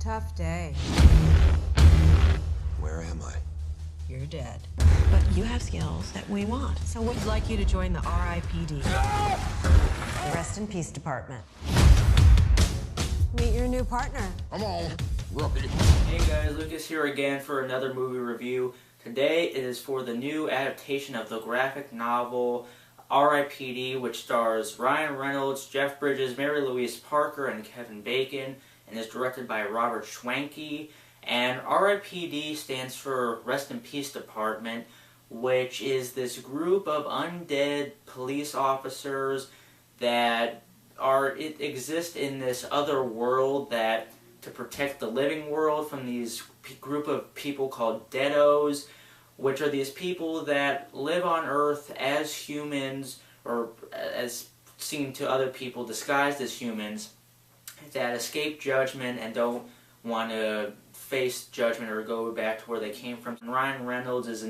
Tough day. Where am I? You're dead. But you have skills that we want. So we'd like you to join the R.I.P.D. The Rest in Peace Department. Meet your new partner. Come on, rookie. Hey guys, Lucas here again for another movie review. Today it is for the new adaptation of the graphic novel R.I.P.D, which stars Ryan Reynolds, Jeff Bridges, Mary Louise Parker, and Kevin Bacon, and is directed by Robert Schwenke. And R.I.P.D stands for Rest in Peace Department, which is this group of undead police officers that exist in this other world that to protect the living world from these group of people called deados, which are these people that live on Earth as humans, or as seen to other people disguised as humans, that escape judgment and don't want to face judgment or go back to where they came from. And Ryan Reynolds is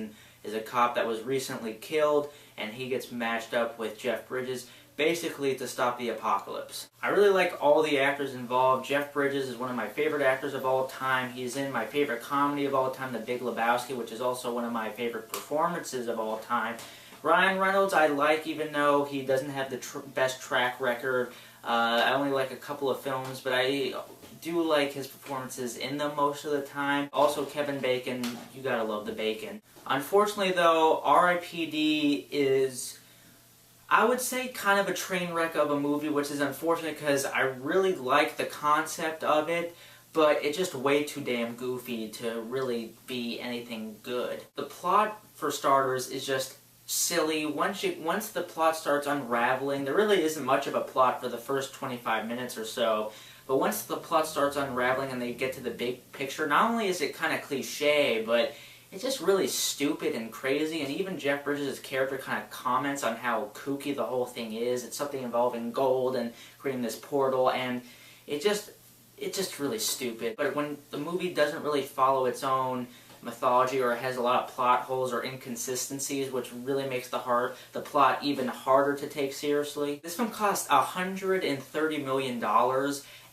a cop that was recently killed, and he gets matched up with Jeff Bridges basically to stop the apocalypse. I really like all the actors involved. Jeff Bridges is one of my favorite actors of all time. He's in my favorite comedy of all time, The Big Lebowski, which is also one of my favorite performances of all time. Ryan Reynolds I like, even though he doesn't have the best track record. I only like a couple of films, but I do like his performances in them most of the time. Also Kevin Bacon, you gotta love the bacon. Unfortunately though, R.I.P.D is, I would say, kind of a train wreck of a movie, which is unfortunate because I really like the concept of it, but it's just way too damn goofy to really be anything good. The plot, for starters, is just silly. Once the plot starts unraveling, there really isn't much of a plot for the first 25 minutes or so, but once the plot starts unraveling and they get to the big picture, not only is it kind of cliche, but it's just really stupid and crazy, and even Jeff Bridges' character kind of comments on how kooky the whole thing is. It's something involving gold and creating this portal, and it's just really stupid. But when the movie doesn't really follow its own mythology, or has a lot of plot holes or inconsistencies, which really makes the plot even harder to take seriously. This film cost $130 million,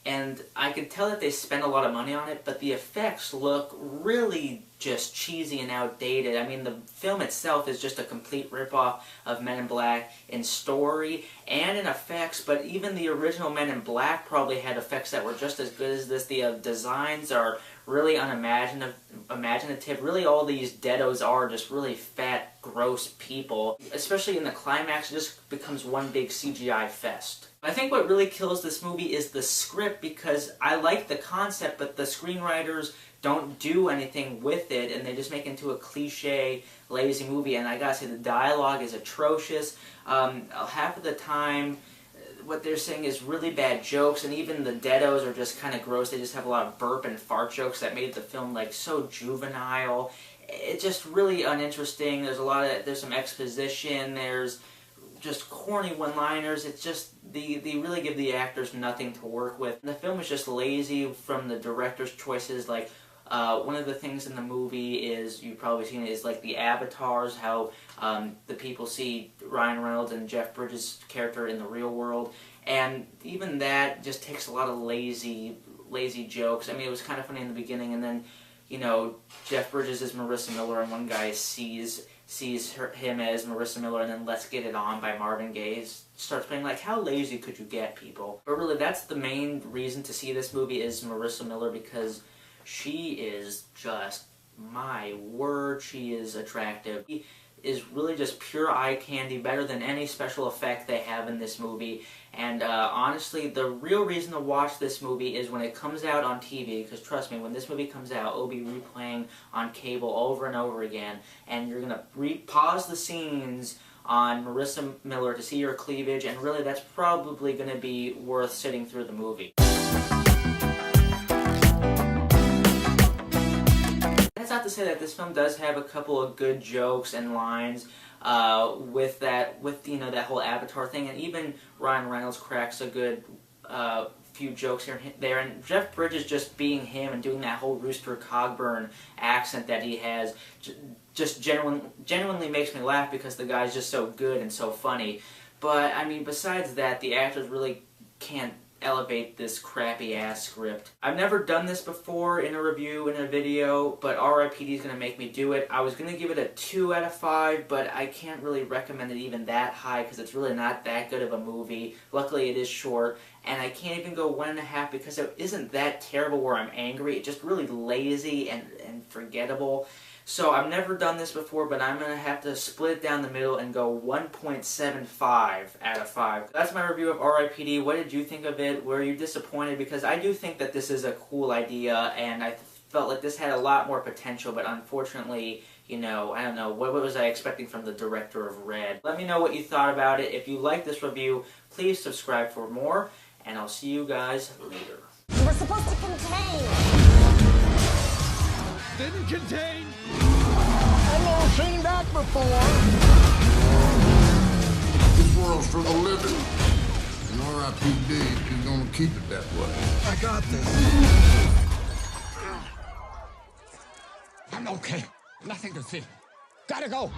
and I could tell that they spent a lot of money on it, but the effects look really just cheesy and outdated. I mean, the film itself is just a complete ripoff of Men in Black in story and in effects, but even the original Men in Black probably had effects that were just as good as this. The designs are really unimaginative. Really, all these deados are just really fat, gross people. Especially in the climax, it just becomes one big CGI fest. I think what really kills this movie is the script, because I like the concept, but the screenwriters don't do anything with it, and they just make it into a cliche, lazy movie. And I gotta say, the dialogue is atrocious. Half of the time, what they're saying is really bad jokes, and even the deados are just kind of gross. They just have a lot of burp and fart jokes that made the film like so juvenile. It's just really uninteresting. There's some exposition. There's just corny one-liners. It's just, they really give the actors nothing to work with. The film is just lazy from the director's choices. Like, one of the things in the movie is, you've probably seen it, is like the avatars, how the people see Ryan Reynolds and Jeff Bridges' character in the real world, and even that just takes a lot of lazy jokes. I mean, it was kind of funny in the beginning, and then, you know, Jeff Bridges is Marissa Miller, and one guy sees him as Marissa Miller, and then Let's Get It On by Marvin Gaye starts playing. Like, how lazy could you get, people? But really, that's the main reason to see this movie, is Marissa Miller, because she is just, my word, she is attractive. She is really just pure eye candy, better than any special effect they have in this movie. And honestly, the real reason to watch this movie is when it comes out on TV, because trust me, when this movie comes out, it'll be replaying on cable over and over again, and you're going to pause the scenes on Marissa Miller to see her cleavage, and really that's probably going to be worth sitting through the movie. That's not to say that this film does have a couple of good jokes and lines with that whole Avatar thing, and even Ryan Reynolds cracks a good few jokes here and there, and Jeff Bridges just being him and doing that whole Rooster Cogburn accent that he has just genuinely makes me laugh, because the guy's just so good and so funny. But I mean, besides that, the actors really can't elevate this crappy ass script. I've never done this before in a review, in a video, but R.I.P.D is going to make me do it. I was going to give it a 2 out of 5, but I can't really recommend it even that high because it's really not that good of a movie. Luckily it is short, and I can't even go 1.5 because it isn't that terrible where I'm angry. It's just really lazy and forgettable. So I've never done this before, but I'm going to have to split it down the middle and go 1.75 out of 5. That's my review of R.I.P.D. What did you think of it? Were you disappointed? Because I do think that this is a cool idea, and I felt like this had a lot more potential, but unfortunately, you know, I don't know, what was I expecting from the director of R.I.P.D? Let me know what you thought about it. If you like this review, please subscribe for more, and I'll see you guys later. We're supposed to contain. Didn't contain. I've never seen that before. This world's for the living, and R.I.P.D is gonna keep it that way. I got this. I'm okay. Nothing to see. Gotta go.